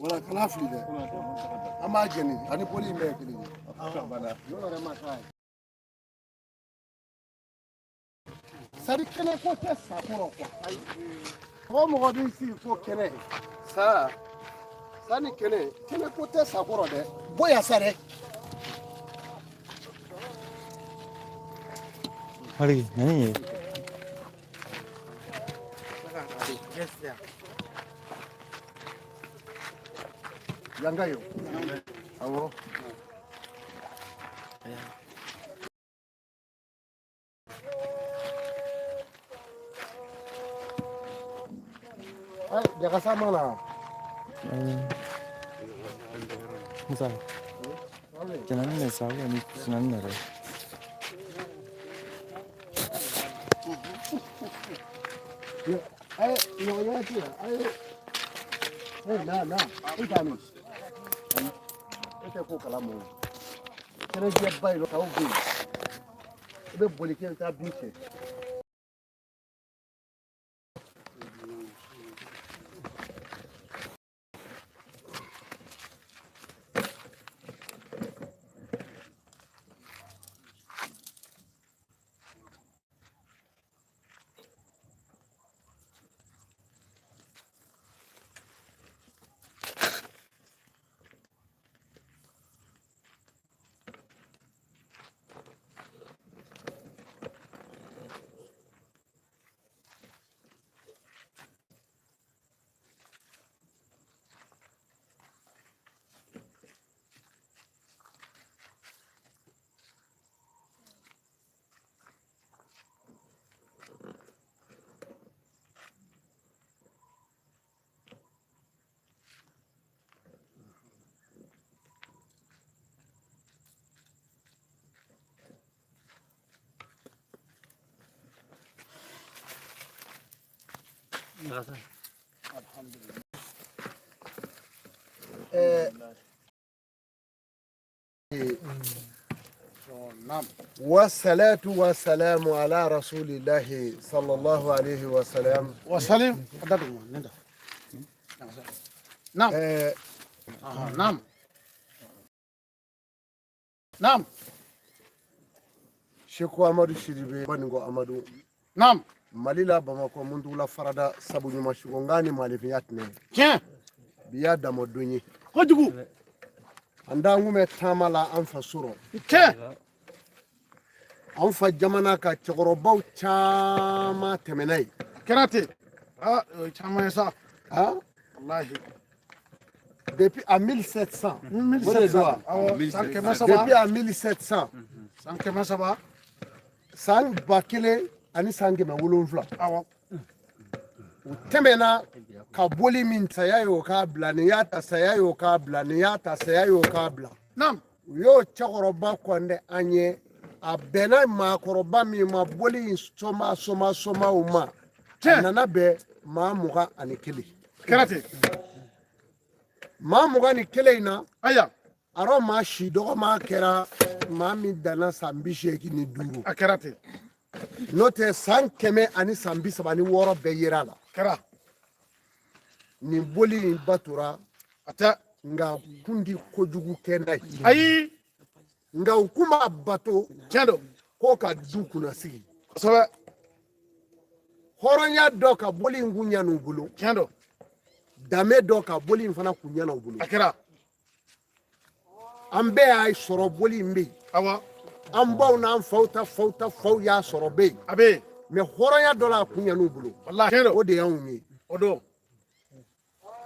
Voilà, kana fili dɛ. An b'a jeni ani poli in bɛɛ ye kelen ye. Yɔrɔ yɛrɛ ma k'a ye. Sari kɛnɛ ko tɛ sa kɔrɔ quoi. Mɔgɔ mɔgɔ b'i sigi ko kɛnɛ sa ni kɛnɛ ko tɛ sa kɔrɔ dɛ. Bonya sa dɛ. Hadi nani? Yangayo. Awɔ. Ay, jakasa mana? Musa. Jangan ni sahaja ni senang ni. Ay, no sih. Ay, nah. Itu anu. Itu kok kalamu. Kena dia bayi lo kau beli. Ibu boleh kita beli. والصلاة والسلام على رسول الله صلى الله عليه وسلم وسلم. نعم. نعم. Sheikh Amadou Sidibé Baningo Amadou. نعم. Malila Bamako Mundula Farada Sabu Nyuma Shugongani Malifiyatne. Tiens. Biya Damodunyi. Kojugu. Andangume Tamala Anfa Suro. Tiens. Anfa Jamana ka Chokorobaw Chama Temenai. Kerate. Ah, chama ça. Hein? Wallahi. Depuis à 1700. 1700. Depuis à 1700. Sans que ça va. Sang Bakile ani Sangema Wulunfla. Awa. Temena ka boli min sayayo ka bla niyata sayayo ka bla niyata sayayo ka bla. Nam. Yo chakoroba kwande anye a bena ma koroba mi ma boli soma uma. Nana be ma muga ani kili. Kerate. Ma muga ni kile ina. Aya. Aro ma shi dogo ma kera ma mi dana sambishe ki ni duru. Kerate. Note san keme ani sambi sabani woro be yirala. Kera. Ni boli ni batura Ata. Nga kundi kojugu kenai. Ayi. Nga ukuma bato Tiendo. ko ka du kuna sigi. Sawa. Horonya do ka boli ngunya nubulo. Tiendo. Dame do ka boli mfana kunya na ubulo. Akera. Ambe ay soro boli mbi. Awa. Ambo na fauta ya soro be. Abe. Me horonya do la kunya nubulo. Wallahi. Tiendo. O de yanwi. Odo.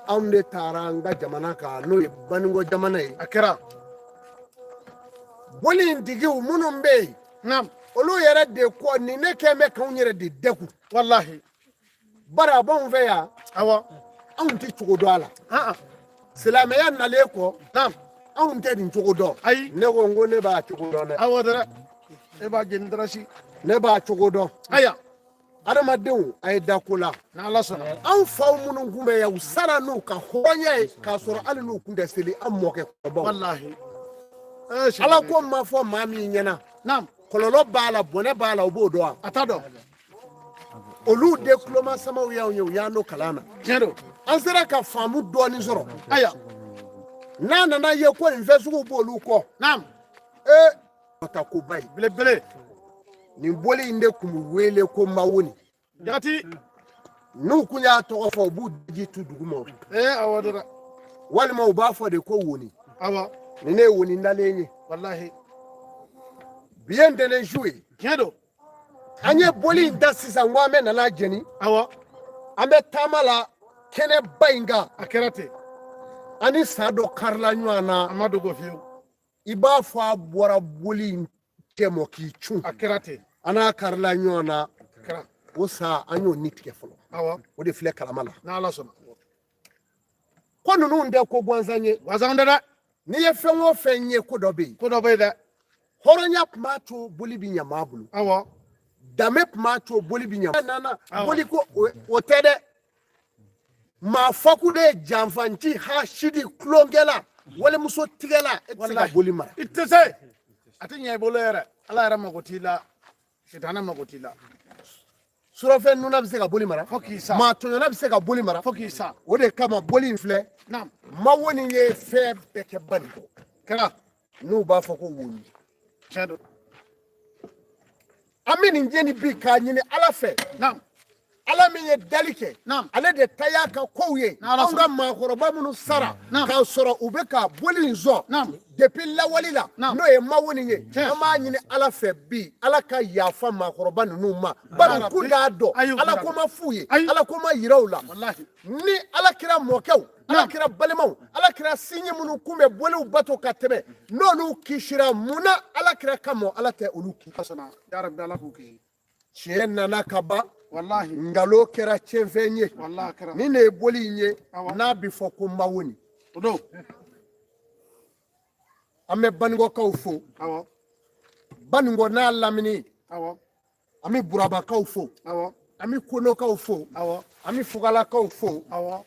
Amde taranga jamana ka no baningo jamana yi. Akera. Boli ndigi munum be. Nam. Olu yere de ko ni ne keme kan yere de deku. Wallahi. Bara bon fe ya. Awa. Anw ti cogo dɔ a la. Silamɛya nalen kɔ. Naam. Anw tɛ nin cogo dɔn. Ayi. Ne ko n ko ne b'a cogo dɔn dɛ. Awɔ dɛrɛ. E b'a jeni darasi. Ne b'a cogo dɔn. Aya. Adamadenw a ye dako la. N'Ala sɔnna. Anw faw minnu kun bɛ yan u sara n'u ka hɔrɔnya ye k'a sɔrɔ hali n'u kun tɛ seli an mɔkɛ kɔrɔbaw. Wallahi. Ala ko ma fɔ maa min ɲɛna. Naam. Kɔlɔlɔ b'a la bɔnɛ b'a la u b'o dɔn wa. A t'a dɔn. Olu de kuloma samaw y'anw ye u y'an n'o kalan na. Tiɲɛ don. An sera ka faamu dɔɔni sɔrɔ. Aya. n'a nana ye ko nin fɛn sugu b'olu kɔ Naam. ta ko ba ye Belebele. nin bɔli in de kun bɛ wele ko mawoni Jati. n'u kun y'a tɔgɔ fɔ u b'u daji tu dugu ma Awɔ dara. walima u b'a fɔ de ko woni Awɔ. nin ne ye woni nalen ye Wallahi. bi ye ntɛnɛn su ye Tiɲɛ don. an ye bɔli in da sisan ko an bɛ nana jɛni Awɔ. an bɛ taama la kɛnɛba in kan A kɛra ten. ani sa dɔ karila ɲɔgɔn na A ma dogo fiyewu. i b'a fɔ a bɔra bɔli in cɛ mɔ k'i cun A kɛra ten. an n'a karila ɲɔgɔn na A kɛra. o sa an y'o ni tigɛ fɔlɔ Awɔ. o de filɛ kalama la N'Ala sɔnna. ko ninnu tɛ ko gansan ye Wazan tɛ dɛ. n'i ye fɛn o fɛn ye ko dɔ bɛ yen Ko dɔ bɛ yen dɛ. hɔrɔnya tun b'a to boli bɛ ɲɛ maa bolo Awɔ. danbe tun b'a to boli bɛ ɲɛ nana Awɔ. boli ko o tɛ dɛ maa fɔku de ye janfanci hasidi tulonkɛla walimuso tigɛla e tɛ se ka boli mara I tɛ se. A tɛ ɲɛ i bolo yɛrɛ. Ala yɛrɛ mago t'i la. Sitanɛ mago t'i la. surɔfɛn nuna bɛ se ka boli mara Fo k'i sa. maa tɔɲɔna bɛ se ka boli mara Fo k'i sa. o de kama boli in filɛ Naam. mawoni ye fɛn bɛɛ kɛ bani kɔ Kɛra. n'u b'a fɔ ko woni Tiɲɛ don. an bɛ nin jeni bi k'a ɲini ala fɛ Naam. ala min ye dali kɛ Naam. ale de ta y'a ka kow ye N'Ala anw ka maakɔrɔba minnu sara Naam. k'a sɔrɔ u bɛ ka boli in sɔn Naam. depuis lawali la Naam. n'o ye mawoni ye Tiɲɛ. an b'a ɲini ala fɛ bi ala ka yafa maakɔrɔba ninnu ma bari k'u k'a dɔn Ayi, ala ko ma f'u ye Ayi. ala ko ma yira u la Wallahi. ni ala kira mɔkɛw ala Naam. kira balimaw ala kira sinji minnu kun bɛ boliw bato ka tɛmɛ n'olu kisira munna ala kira kama ala tɛ olu ki Ala sɔnna. Ya Rabbi Ala k'u kɛ. tiɲɛ nana ka ban Wallahi. nkalon kɛra tiɲɛfɛn ye Wallahi a kɛra. ni ne ye boli in ye Awɔ. n'a bɛ fɔ ko mawoni O don. an bɛ banikɔkaw fo Awɔ. banikɔ n'a lamini Awɔ. an bɛ burabakaw fo Awɔ. an bɛ konokaw fo Awɔ. an bɛ fugalakaw fo Awɔ.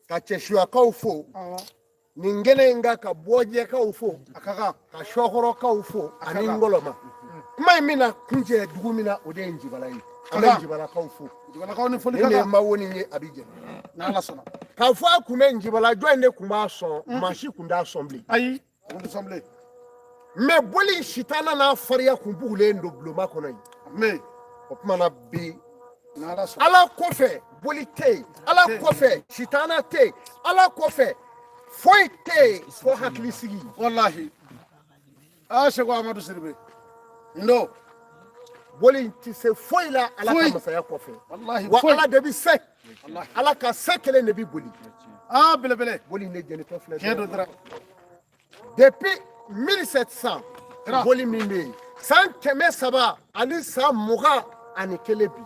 ka cɛsuyakaw fo Awɔ. nin kɛnɛ in kan ka bɔjɛkaw fo A ka kan. ka sɔkɔrɔkaw fo A ka ani kan. ngɔlɔma kuma in bɛna kuncɛ dugu min na o de ye njibala ye an bɛ Ka kan. njibalakaw fo Jibalakaw ni foli ni ka ne ye kan. mawoni ye a bɛ jɛ N'Ala sɔnna. k'a fɔ a kun bɛ njibala jɔn in de kun b'a sɔn maa si kun t'a sɔn bilen Ayi. O tɛ sɔn bilen. mɛ boli sitana n'a fariya kun bugulen don bulonba kɔnɔ yen Mais o tuma na bi n'Ala sɔnna. ala kɔfɛ boli tɛ yen ala kɔfɛ sitana tɛ yen ala kɔfɛ foyi tɛ yen fo hakilisigi Wallahi. Ah Seko Amadu Siribe. Ndo. boli in tɛ se foyi la ala Foyi. ka masaya kɔfɛ Wallahi. wa foyi. ala de bɛ se Wallahi. ala ka se kelen de bɛ boli Ah belebele. boli in de jɛnitɔ filɛ Tiɲɛ don dɔrɔn. dɔrɔn. depuis 1700 Kira. boli min bɛ yen san 300 ani san 20 ani kelen bi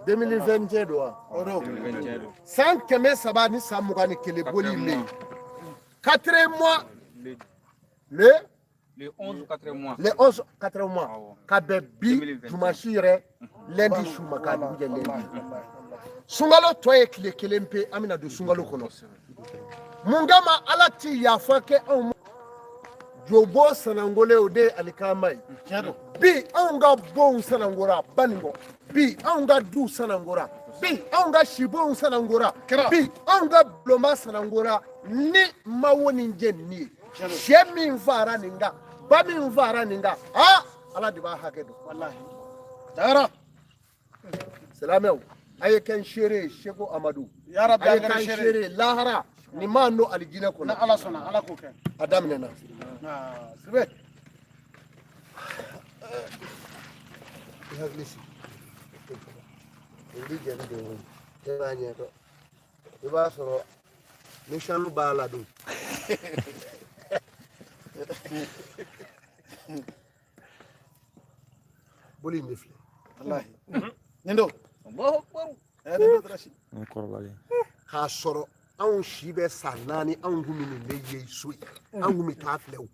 2021 don wa O don. san 300 ani san 20 ni kelen boli in bɛ yen 4 mois le Les 11 ou 4 mois. le 11 4 mois Awɔ. ka bɛn bi 2021. dimanche yɛrɛ lundi su ma k'a dugu jɛ lundi sunkalo tɔ ye tile kelen pe an bɛna don sunkalo kɔnɔ mun kama ala ti yafa kɛ anw ma jobo sanangole o de ye alikama ye Tiɲɛ don. bi anw ka bonw sanangora banikɔ bi anw ka duw sanangora bi anw ka sibonw sanangora Kira. bi anw ka bulonba sanangora ni mawo ni jɛ nin ye Tiɲɛ don. sɛ min fara nin kan ba min fara nin kan ala de b'a hakɛ dɔn Wallahi. Dara. silamɛw a ye kɛ n seere ye seko amadu Ya Rabbi a ye an kɛ kɛra n seere. seere ye lahara nin m'a no alijinɛ kɔnɔ N'Ala sɔnna. Ala k'o kɛ. a daminɛna Ah Siribe. i hakili sigi nin bi jɛni de ye e b'a ɲɛ dɔn i b'a sɔrɔ ni sanu b'a la dun boli in de filɛ Wallahi. Ndo. Allahu Akbar. Eh ndo dara si. Ni kɔrɔbalen. k'a sɔrɔ anw si bɛ san 4 anw kun bɛ nin de ye so ye anw kun bɛ taa filɛ o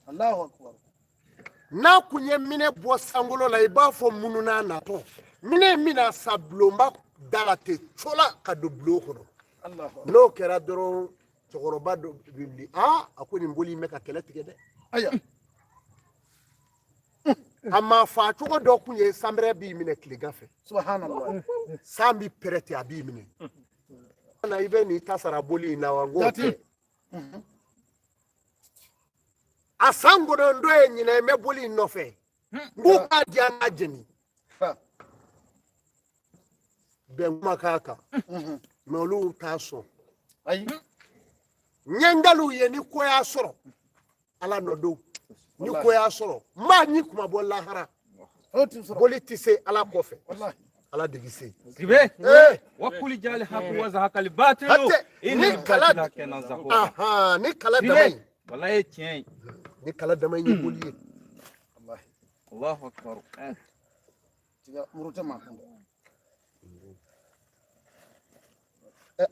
Allahu akbar. n'a kun ye minɛ bɔ sankolo la i b'a fɔ minnu n'a natɔ minɛ in bɛna sa bulonba da la ten cola ka don bulon kɔnɔ Allahu akbar. n'o kɛra dɔrɔn cɛkɔrɔba dɔ bɛ wuli a ko nin boli in bɛ ka kɛlɛ tigɛ dɛ Aya. a ma fa cogo dɔ kun ye sanbɛrɛ b'i minɛ tilegan fɛ Subhanallah. san b'i pɛrɛ ten a b'i minɛ i bɛ nin ta sara boli in na wa n k'o Jati. kɛ asangodo ndo e nyina me boli nofe ngu ka dia na jeni be makaka me olu ta so ayi nyangalu ye ni ko ya soro ala nodo ni ko ya soro ma ni kuma bo lahara boli tise ala kofe wallahi ala digise ribe wa kuli jali haku wa zahaka al batil in batila kana zahu aha ni kala damai wallahi tiens ni kala damai ni boli wallahi Allahu akbar tiga murute ma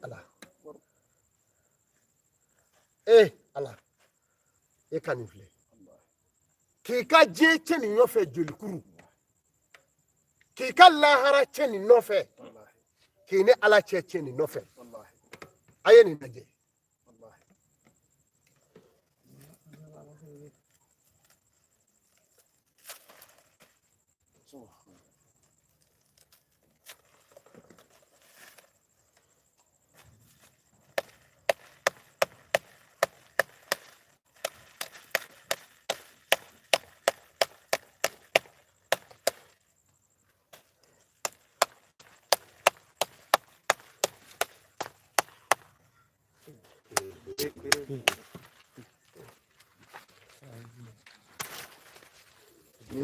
ala ala e kanifle ki ka je cheni nyofe jolikuru ki ka lahara cheni nofe ki ne ala cheni nofe wallahi ayeni naje wallahi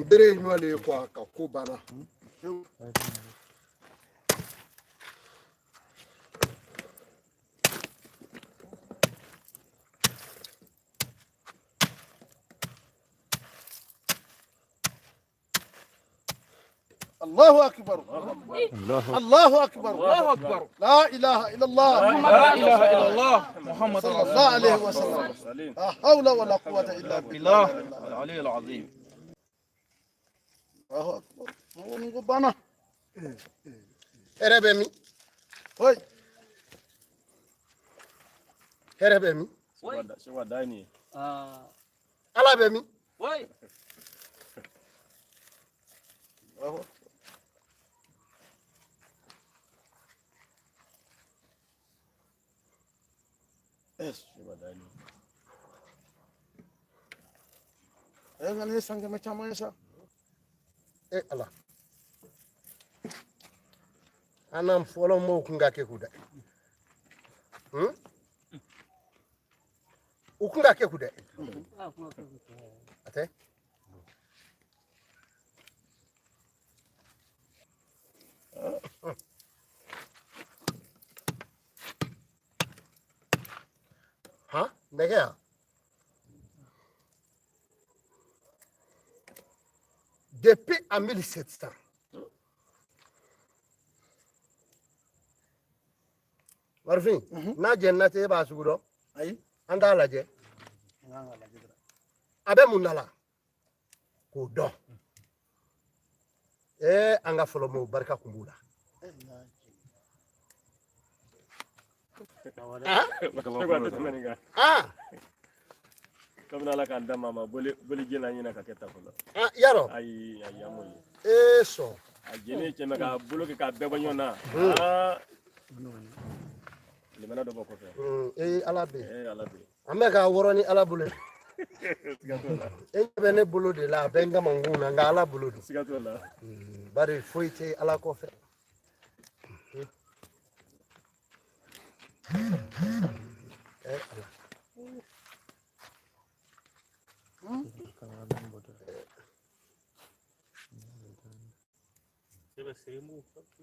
ndere nyole kwa ka ko bana الله اكبر الله اكبر الله اكبر لا اله الا الله لا اله الا الله محمد صلى رسول الله عليه الله وسلم لا حول ولا قوه الا بالله بالله العلي العظيم الله اكبر نقول بنا erebe mi هاي erebe mi Sewa dani. ala be mi وي الله ايش Sewa dani. انا ليه سانجا ما تشامو يسا ala anam folo mo kunga ke kuda ukunga ke kuda ate ha ndege depuis en 1700 warfin na jennate ba sugudo اي anda laje nganga la jidra abe munala ko do anga folo mo barka kumbula Sewa dani nga. Kabna la kan mama boli jena nyina ka keta folo. yaro Ay amoyi. so A jene cheme ka bolo ke ka beba nyona. Le mana do boko fe. ala be Ala be. ame ka woroni ala bule be ne bulu de la benga manguna nga ala bulu Sigato la. bari foite ala ko fe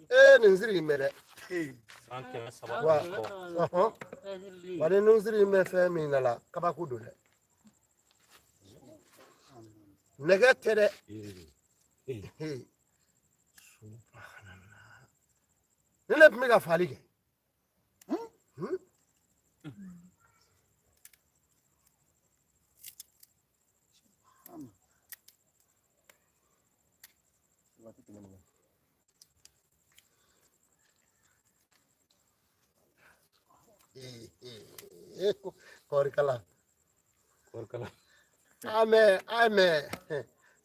ala ninziri mere wa wale ninziri me fe mi nala kabaku do de nege tere subhanallah nele mega falige korkala ame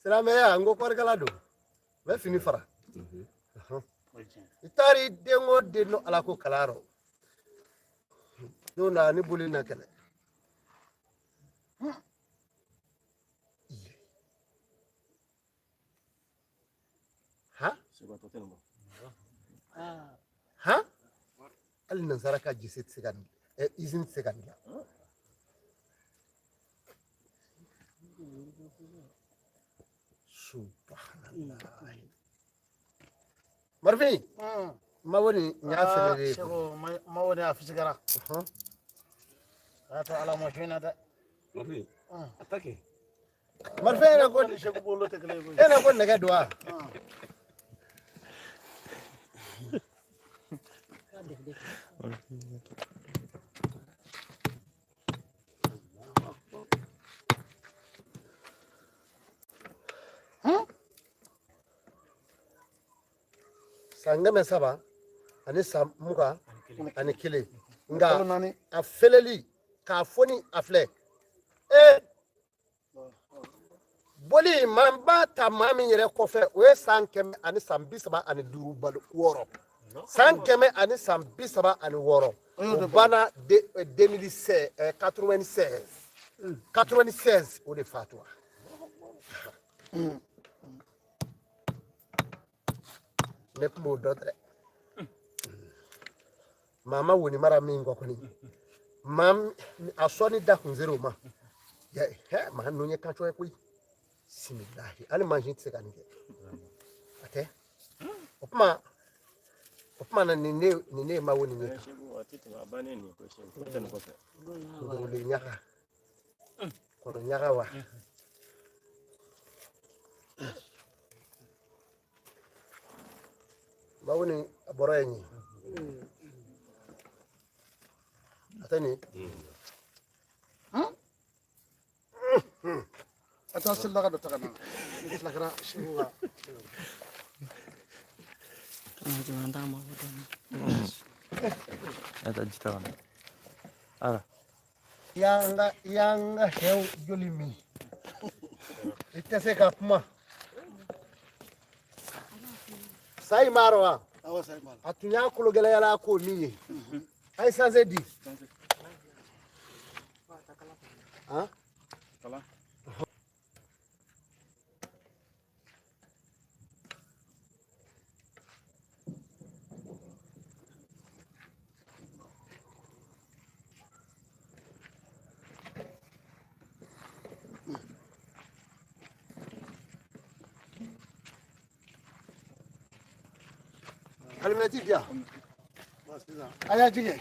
sira me ya ngo korkala do be fini fara itari dengo de no ala ko kalaro do na ni buli na kele ha al nazara ka jisit segan izin segan subhanallah marfi mawoni nyaafere shego mawoni afisigara ata ala mo fina da Marfi. Atake. marfi ena ko shego bolo tekle go ena ko naga doa sangame saba ani samuka ani kile nga a feleli ka foni afle boli mamba ta mami yere kofe o san keme ani san bisaba ani duru bal woro san keme ani san bisaba ani woro o bana de 2016 96 o de fatwa ne mo dotre mama woni mara mingo koni mam asoni da kunzero ma ya he ma nunye kacho ekwi similahi ani manjin tse kanike ate opma na nine ma woni ne ko le nyaka ko nyaka wa ma woni abora yenyi atani ata sillaga do tagana lagara shego Ada jitawana. Ara. Yanga hew jolimi itase ka kuma sai marwa awa sai mal atunya kulo gele yala ko niye ai sanze di ha Kala. Alimeti dia aya jige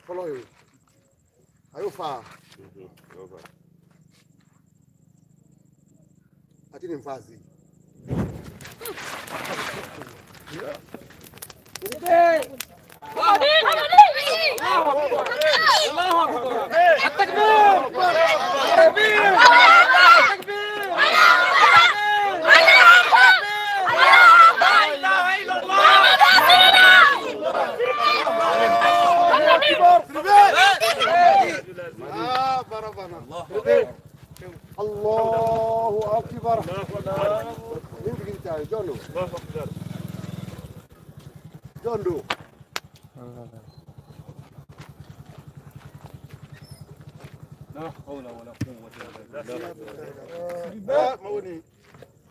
follow you ayo fa atini mfazi الله أكبر مين بيجي تعال جونو جونو لا حول ولا قوة إلا ba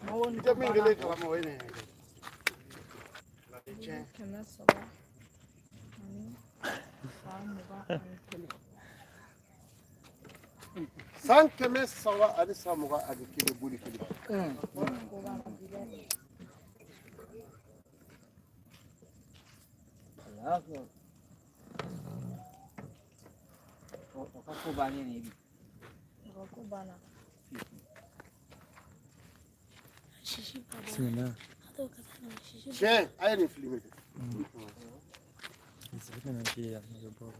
mawoni jamin gele kala mawoni san keme sawa ani samuga ani kile buli kile wakakubana hivi wakakubana Sina. Che, aya ni filimi. Isipita na pia ndio baba.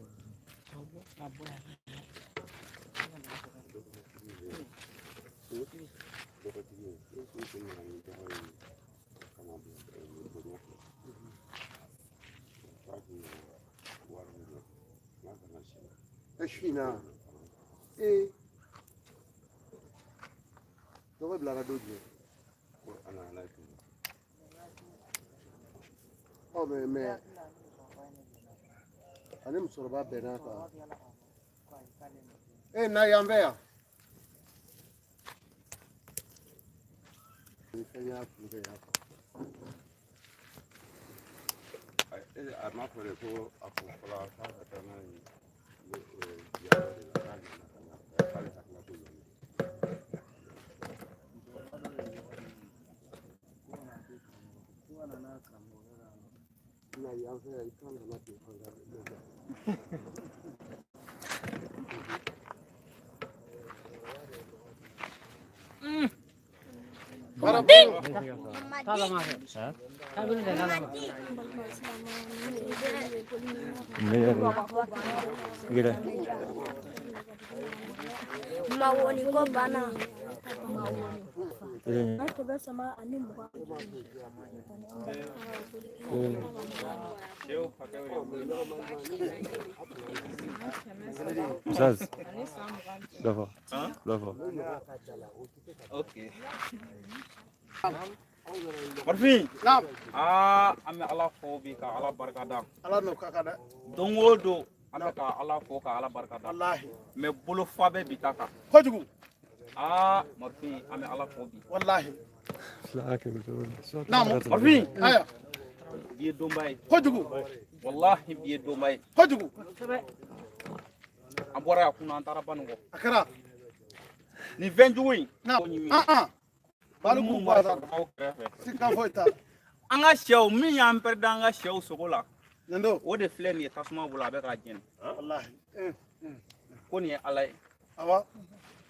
Ashina. Dogo blara doje. Oh mais ani musokɔrɔba bɛnna kan na yan fɛ yan fɛn y'a kun kɛ yan a ma fɔ de ko a kun fɔlɔ k'a ka taa n'a ye yan fɛ i kan ka na ten Mawoni ko bana. Mzazi. Lava. Okay. Marfin. Naam. Ame ala fo bi ka ala barka da. Ala no kaka da. Don o don ame ka ala fo ka ala barka da. Wallahi. Me bolo fa be bitaka. Kojugu. Marfin ame ala fo bi. Wallahi. Naam. Marfin. Aya. Biye dombay. Kojugu. Wallahi biye dombay. Kojugu. Abora ya kuna antara bango. Akara. Ni venjuwi. Naam. Balu ku baza. Sika foita. Anga shew min ya amperda anga shew sokola. Nando. O de flem ye tasuma bula be ka jin. Wallahi. Ko ni alay. Awa.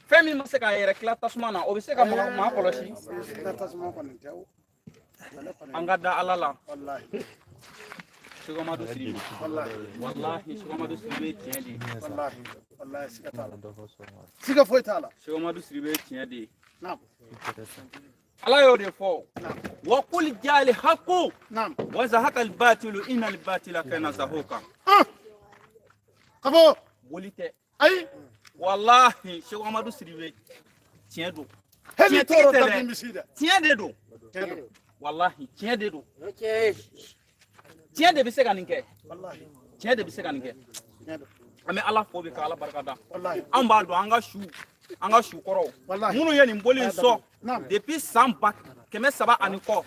Femi ma se ka yere kila tasuma na o be se ka ma kolosi. Sika tasuma ko ntew. Anga da alala. Wallahi. Shugama Siri. Wallahi Shugama Siri tiende. Wallahi sika tala. Sika foita la. Shugama Siri tiende. Naam. ala yo de fo wa qul jali haqu naam wa zahaqa al batilu inna al batila kana zahuqa kabo bolite ay wallahi Cheikh Amadou Sidibé tien do heli toro tabi misida tien de do wallahi tien de do tien de bi se kaninke wallahi tien de bi se kaninke ame ala fo be ka ala barkada wallahi an ba do an ga shu koro munu ye nin boli so depuis 100 bak keme saba ani ko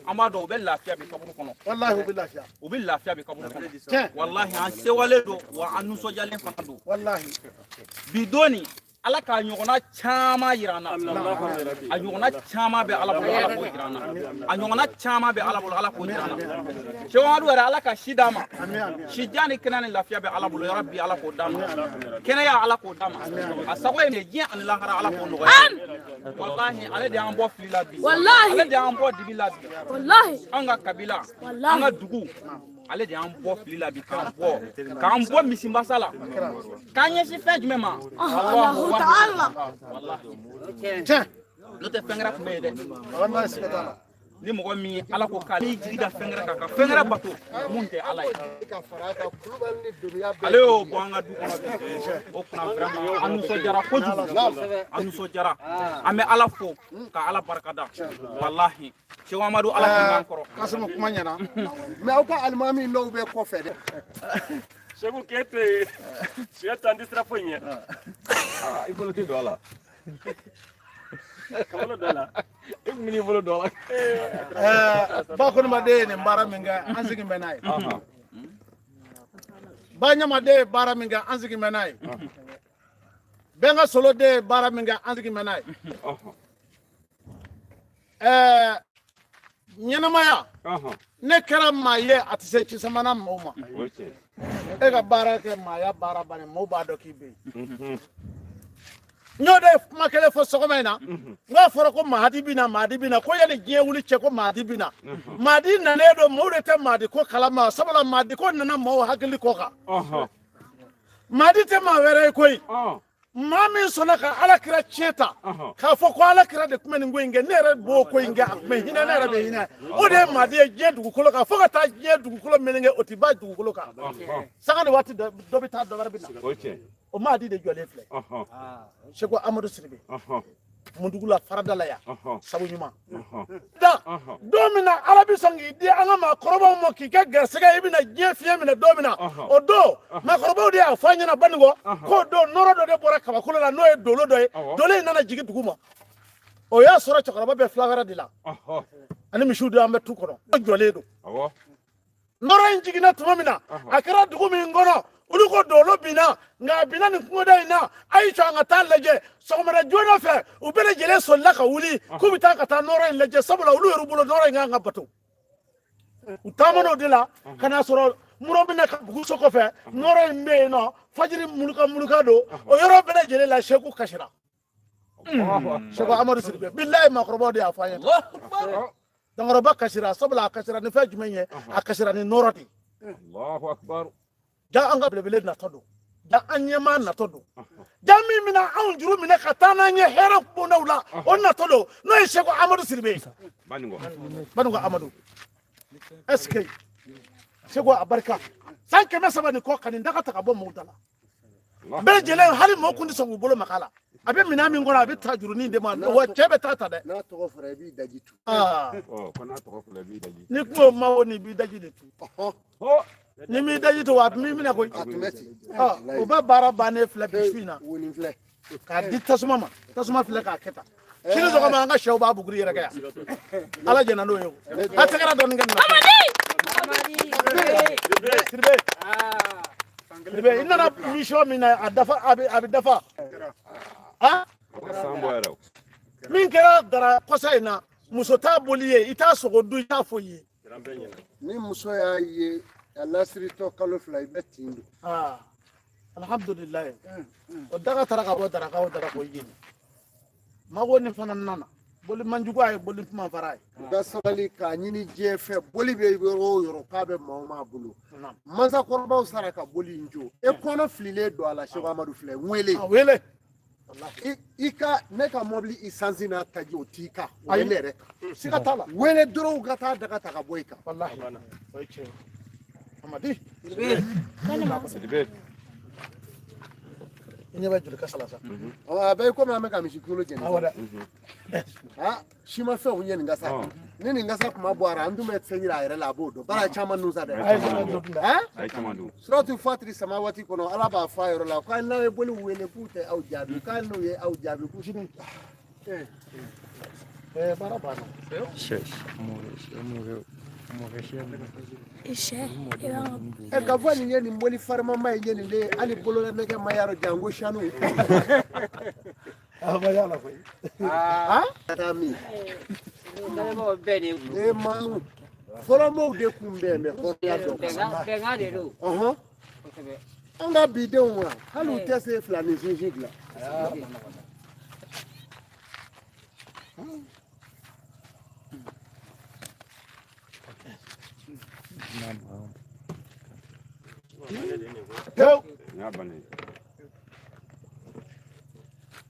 an ba do be lafiya be kaburu kono wallahi u bi lafiya be kaburu kono wallahi an se wale do wa anu so jalen fa do wallahi bidoni ala ka nyogona chama yirana a nyogona chama be ala bolo ala ko yirana a nyogona chama be ala bolo ala ko yirana shewadu wara ala ka shidama shijani kenani lafiya be ala bolo ya rabbi ala ko dama kena ya ala ko dama asago me je an lahara ala ko no wallahi ale de an bo filila bi wallahi ale de an bo dibila bi wallahi anga kabila anga dugu ale de an bo filila bi kan bo misimbasala kanye si fejmema Allah ta'ala wallahi no te fengara kumbe de wallahi sikata ni mo mi ala ko kali jigida fengara ka fengara bato munte ala ka faraka kulubali dunya be ale o bonga du o kuna vraiment anu so jara ko ju anu so jara ame ala fo ka ala barkada wallahi Cheikh Amadou ala ko ngankoro kasuma kuma nyana mais au ka almami no be ko fede Chegou kete, chega tandi strafonha. il faut le dollar. Comment le dollar? Il me faut le dollar. ba ko ma de ne mbara minga ansigi menay ba nyama de bara minga ansigi menay benga solo de bara minga ansigi menay nyenamaya ne kera maye atise chisamana moma e ga bara ke maya bara bane mo ba do kibe nyode makele fo sogomena nga foro ko mahadi bina ko yele je wuli che ko mahadi bina mahadi na ne do mo de te mahadi ko kalama sabala mahadi ko nana mo hakili ko ka mahadi te ma were koy mami sona ka ala kira cheta ka fo ko ala kira de kuma ngo inge nere bo ko inge me hina nere be hina o de mahadi je dugu ko ka fo ka ta je dugu ko menenge otiba dugu ko ka sanga de wati do bita do barbina o mahadi de jole fle Cheikh Amadou Sidibé mundugula faradala ya sabu ɲuman da don min na ala bi sɔn k'i di an ka maakɔrɔbaw ma k'i kɛ garisɛgɛ i bɛna diɲɛ fiɲɛ minɛ don min na o don maakɔrɔbaw de y'a fɔ an ɲɛna banikɔ k'o don nɔrɔ dɔ de bɔra kabakolo la n'o ye dolo dɔ ye dolo in nana jigin dugu ma o y'a sɔrɔ cɛkɔrɔba bɛ fila wɛrɛ de la ani misiw de an bɛ tu kɔnɔ o jɔlen don nɔrɔ in jiginna tuma min na a kɛra dugu min kɔnɔ olu ko dolo binna nka a binna nin kungoda in na a yi sɔn an ka taa lajɛ sɔgɔmada joona fɛ u bɛɛ lajɛlen solila ka wuli k'u bɛ taa ka taa nɔrɔ in lajɛ sabula olu yɛrɛ bolo nɔrɔ in kan ka bato u taamana o de la ka n'a sɔrɔ muro bɛ na ka bugu so kɔfɛ nɔrɔ in bɛ yen nɔ fajiri muluka don o yɔrɔ bɛɛ lajɛlen la seku kasira seku amadu siribe bilayi maakɔrɔbaw de y'a fɔ an ye dankɔrɔba kasira sabula a kasira ni fɛn jumɛn ye a kasira ni nɔrɔ de ja an ka belebele natɔ don ja an ɲɛmaa natɔ don ja min bɛna anw juru minɛ ka taa n'an ye hɛrɛ bondaw la o natɔ don n'o ye seku amadu siribe ye banikɔ amadu est-ce que segu a barika san 300 ni kɔ ka nin daga ta ka bɔ mɔgɔw da la bɛɛ lajɛlen hali mɔgɔ kun tɛ sɔn k'u bolo maga a la a bɛ minɛn min kɔnɔ a bɛ taa jurunin de ma wa cɛ bɛ taa ta dɛ n'a tɔgɔ fɔra i b'i daji tu ni kungo ma o ni b'i daji de tu ni m'i daji to a tun b'i minɛ koyi a tun bɛ ten o bɛ baara bannen filɛ bi su in na wonin filɛ k'a di tasuma ma tasuma filɛ k'a kɛ tan sini sɔgɔma an ka sɛw b'a buguri yɛrɛ kɛ yan ala jɛna n'o ye o a tɛgɛra dɔɔnin kɛ nin na siribe i nana mission min na a bɛ dafa min kɛra dara kɔsa in na muso t'a boli ye i t'a sogo dun i t'a foyi ye ni muso y'a ye a lasiritɔ kalo 2 i bɛ tin don alhamdulilayi o daga taara ka bɔ daraka o daraka o jeni mago ni fana nana boli manjugu a ye boli kuma fara ye u ka sabali k'a ɲini diɲɛ fɛ boli bɛ yɔrɔ o yɔrɔ k'a bɛ maa o maa bolo mansakɔrɔbaw sara ka boli in jo e kɔnɔ fililen don a la Seku Amadu filɛ wele i ka ne ka mɔbili essence n'a taji o t'i kan o ye ne yɛrɛ kan siga t'a la wele dɔrɔn u ka taa daga ta ka bɔ i kan walahi o ye tiɲɛ ye amadi i ɲɛ bɛ joli kasa la sa a bɛɛ komi an bɛ ka misi kunkolo jeni awɔ dɛ simafɛnw ye nin kasa ni nin kasa kuma bɔra an dun bɛ fɛn yira a yɛrɛ la a b'o dɔn baara caman dun sa dɛ suratu fatiri sama waati kɔnɔ ala b'a fɔ a yɔrɔ la k'a n'a ye boli wele k'u tɛ aw jaabi k'a n'u ye aw jaabi k'u sini baara banna ka fɔ nin ye nin boli farimama ye nin de hali bolola nɛgɛ ma y'a dɔn jango sanu ma y'a la koyi ka taa min manu fɔlɔmɔɔw de kun bɛ mɛ hɔrɔnya dɔn an ka bidenw wa hali u tɛ se fila ni zinzin dilan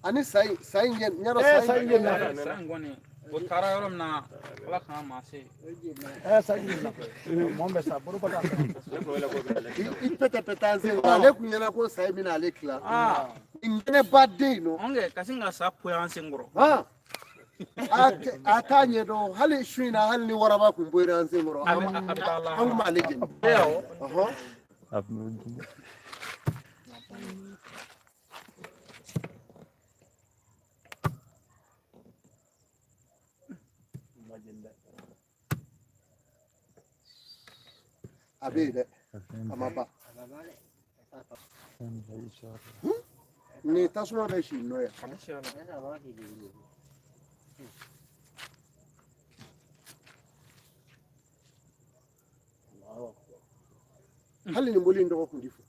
ani sayi ɲɛ ɲɛdɔ sayi ɲɛ kɔni o taara yɔrɔ min na ala k'an maa se sayi ɲɛ mɔn bɛ sa bolo kɔta i pɛtɛ an sen ale kun ɲɛna ko sayi bɛna ale tila ntɛnɛ ba den yen nɔ anw kɛ kasi ka sa poyi an sen kɔrɔ a t'a ɲɛ dɔn hali su in na hali ni waraba kun bɔra an sen kɔrɔ an kun b'ale jeni a bɛ yen dɛ a ma ban ni tasuma bɛ si nɔ yan hali nin boli in dɔgɔkun di fɔ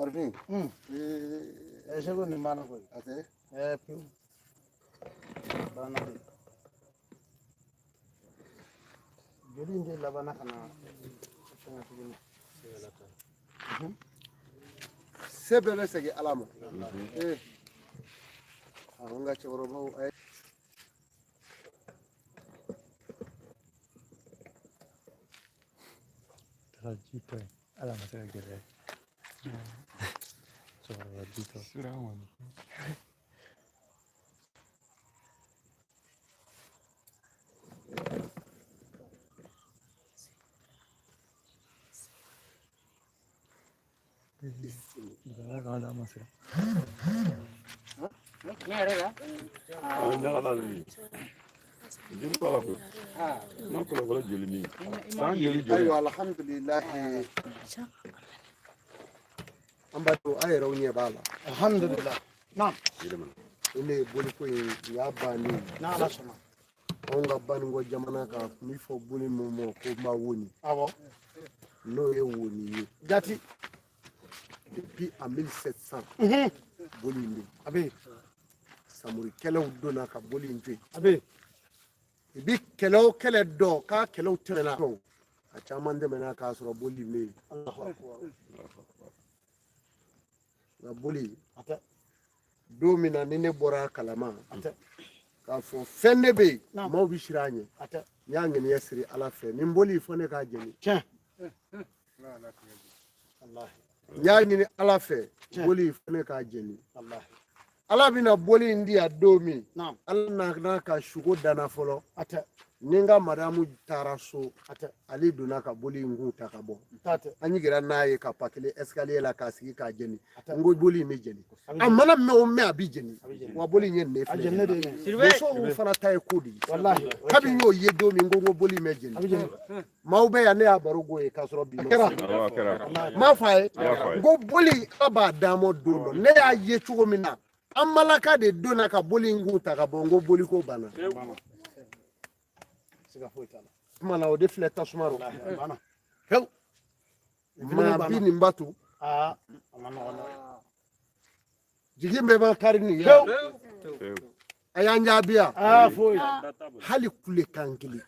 Arvin Seku nin banna koyi a tɛ pewu banna de joli in de labanna ka na fɛngɛ tuguni se bɛɛ bɛ segin ala ma an ka cɛkɔrɔbaw Ala ma se ka gɛlɛya ayiwa alhamdulilahi an b'a to a yɛrɛw ɲɛ b'a la alhamdulillah naam ne boli ko in y'a bannen n'ala sɔnna anw ka banikɔ jamana kan kun bɛ fɔ boli min ma ko ma woni awɔ n'o ye woni ye jati depuis en 1700 boli in bɛ a bɛ yen samuri kɛlɛw donna ka boli in to yen a bɛ yen i bɛ kɛlɛ o kɛlɛ dɔn k'a kɛlɛw tɛmɛna a caman tɛmɛna k'a sɔrɔ boli in bɛ yen nka boli don min na ni ne bɔra a kalama k'a fɔ fɛn de bɛ yen maaw bɛ siran a ɲɛ n y'a ŋaniya siri ala fɛ ni n boli fɔ ne k'a jɛni tiɲɛ n y'a ɲini ala fɛ boli fɔ ne k'a jɛni ala bɛna boli in di yan don min ala n'a ka sugo danna fɔlɔ ni n ka madamu taara so ale donna ka boli in kun ta ka bɔ an ɲigira n'a ye ka pa kelen escalier la k'a sigi k'a jɛni n ko boli in bɛ jɛni a mana mɛn o mɛn a bɛ jɛni wa boli in ye ne filɛ musow fana ta ye ko de ye kabi n y'o ye don min n ko boli in bɛ jɛni maaw bɛ yan ne y'a baro k'o ye k'a sɔrɔ bi ma n m'a fɔ a ye n ko boli ala b'a d'an ma don dɔ ne y'a ye cogo min na an malaka de donna ka boli in kun ta ka bɔ n ko boli ko banna kuma na o de filɛ tasuma rɔ maa bi nin ba to jigin bɛɛ b'a kari nin ye a y'an jaabi yan hali kulekan kelen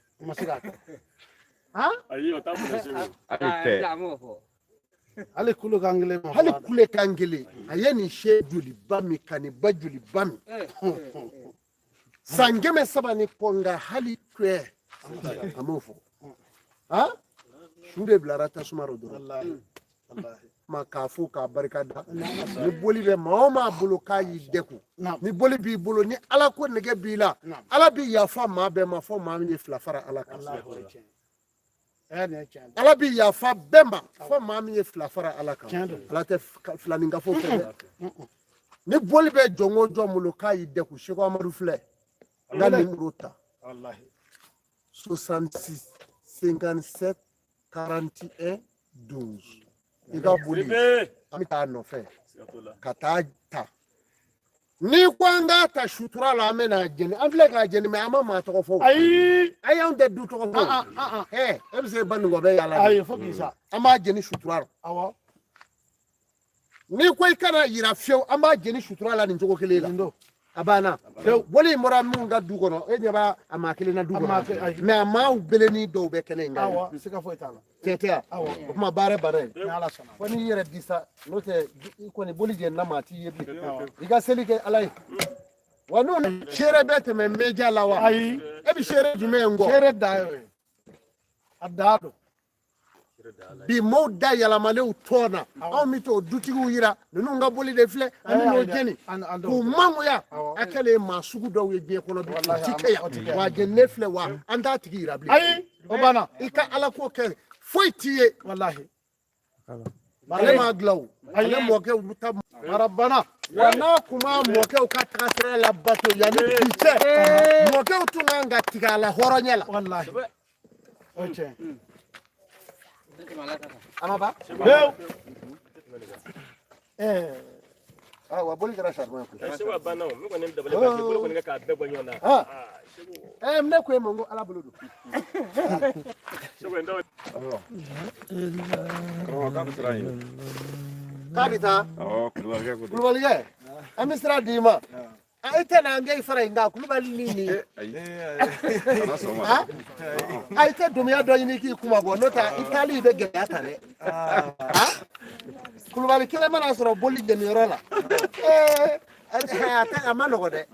hali kulekan kelen hali kulekan kelen a ye nin se joliba min ka nin ba joliba min san 300 ni kɔ nka hali tuɛ a m'o fɔ su de bilara tasuma rɔ dɔrɔn ma k'a fo k'a barika da ni boli bɛ maa o maa bolo k'a y'i dɛku ni boli b'i bolo ni ala ko nɛgɛ b'i la ala b'i yafa maa bɛɛ ma fɔ maa min ye fila fara ala kan ala b'i yafa bɛɛ ma fɔ maa min ye fila fara ala kan ala tɛ filaninka fo fɛ dɛ ni boli bɛ jɔn o jɔn bolo k'a y'i dɛku seko amadu filɛ n ka nimero ta 66 57 41 12 i ka boli an bɛ taa nɔfɛ ka taa ta n'i ko an k'a ta sutura la an bɛ n'a jɛni an filɛ k'a jɛni mɛ an ma maa tɔgɔ fɔ ayi anw tɛ du tɔgɔ fɔ e bɛ se banikɔ bɛ yaala ayi fo k'i sa an b'a jɛni sutura la n'i ko i kana yira fiyewu an b'a jɛni sutura la nin cogo kelen la a banna boli in bɔra minnu ka du kɔnɔ e ɲɛ b'a a maa kelen na du kɔnɔ mɛ a maaw beleni dɔw bɛ kɛnɛ in kan tiɲɛ tɛ yan o kuma baara banna ye fo n'i yɛrɛ di sa n'o tɛ i kɔni boli jɛnina maa t'i ye bilen i ka seli kɛ ala ye wa n'o seere bɛ tɛmɛ meja la wa ayi e bɛ seere jumɛn n kɔ seere da ye a da don bi maaw da yɛlɛmalenw tɔn na anw bɛ t'o dutigiw yira ninnu ka boli de filɛ an bɛ n'o jɛni k'u mangoya a kɛlen maa sugu dɔw ye diɲɛ kɔnɔ bi u ti kɛ yan wa jɛninen filɛ wa an t'a tigi yira bilen ayi o banna i ka ala ko kɛ foyi t'i ye walahi ale m'a dilan o ale mɔkɛw bɛ taa marabana wa n'a kun b'a mɔkɛw ka tagasira la bato yanni bi cɛ mɔkɛw tun kan ka tigɛ a la hɔrɔnya la walahi o ye tiɲɛ Amaba? Wa boli kɛra saribɔn ye. Seko a banna o, ne kɔni ye dabali ban, bolo kɔni kɛ k'a bɛɛ bɔ ɲɔgɔn na. Ne ko e ma n ko ala bolo don. Seko n dɔgɔ. K'a bɛ siran yen. K'a bɛ taa. Kulubalikɛ ko. Kulubalikɛ, an bɛ sira d'i ma. I tɛ na an kɛ i fara yen nka kulubali ni nin. I tɛ dunuya dɔ ɲini k'i kuma bɔ n'o tɛ i taali i bɛ gɛlɛya ta dɛ. Kulubali kelen mana sɔrɔ boli jɛniyɔrɔ la. A ma nɔgɔ dɛ.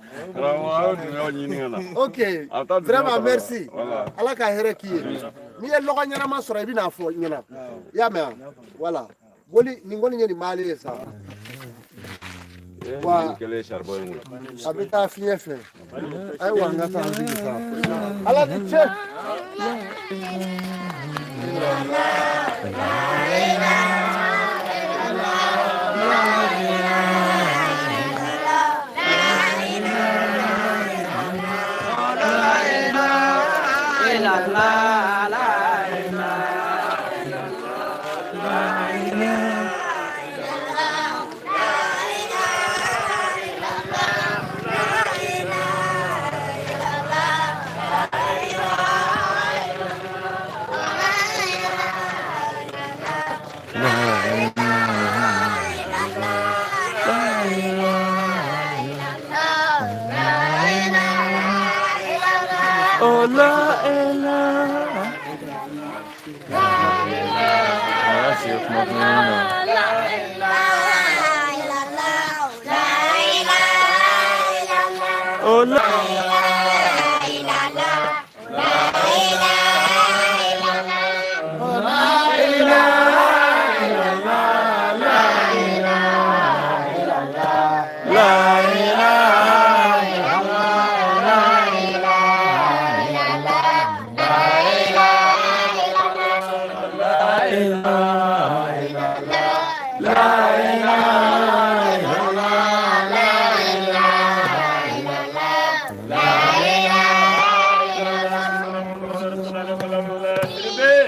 Ok, vraiment merci. Ala ka hɛrɛ k'i ye. N'i ye lɔgɔ ɲɛnama sɔrɔ i bɛ n'a fɔ ɲɛna. I y'a mɛn wa? Voilà. boli ni ngoni nyeni mali sa wa kele charbon ngi abita fiye fe ai wa ngata ndi sa ala di che Oh la ela. Ah, sì, come oh la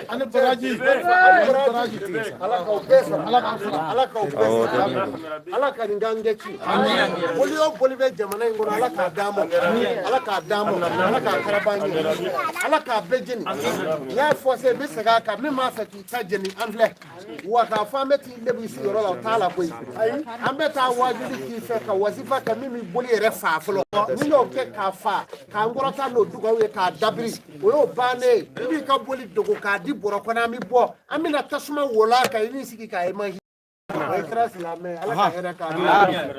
ani baraji ala ka pesa ala ka ala ka ngangeki boli o boli be jamana ngono ala ka damo ala ka karabani ala ka bejini ya force be saga ka mi ma fa ki ta jeni anfle wa ka fa meti lebi si yoro la taala koy ambeta wajuli ki fe ka wasifa ka mi boli re fa flo ni no ke ka fa ka ngorota no duga we ka dabri o yo bane bi ka boli dogo ka di boro kona mi bo amina tasuma wola ka ni siki ka e ma ay kras la me ala ka hera ka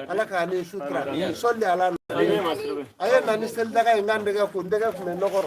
ala ka ni sutra solli ala ay na ni sel daga ngande ga fu ndega fu me nokor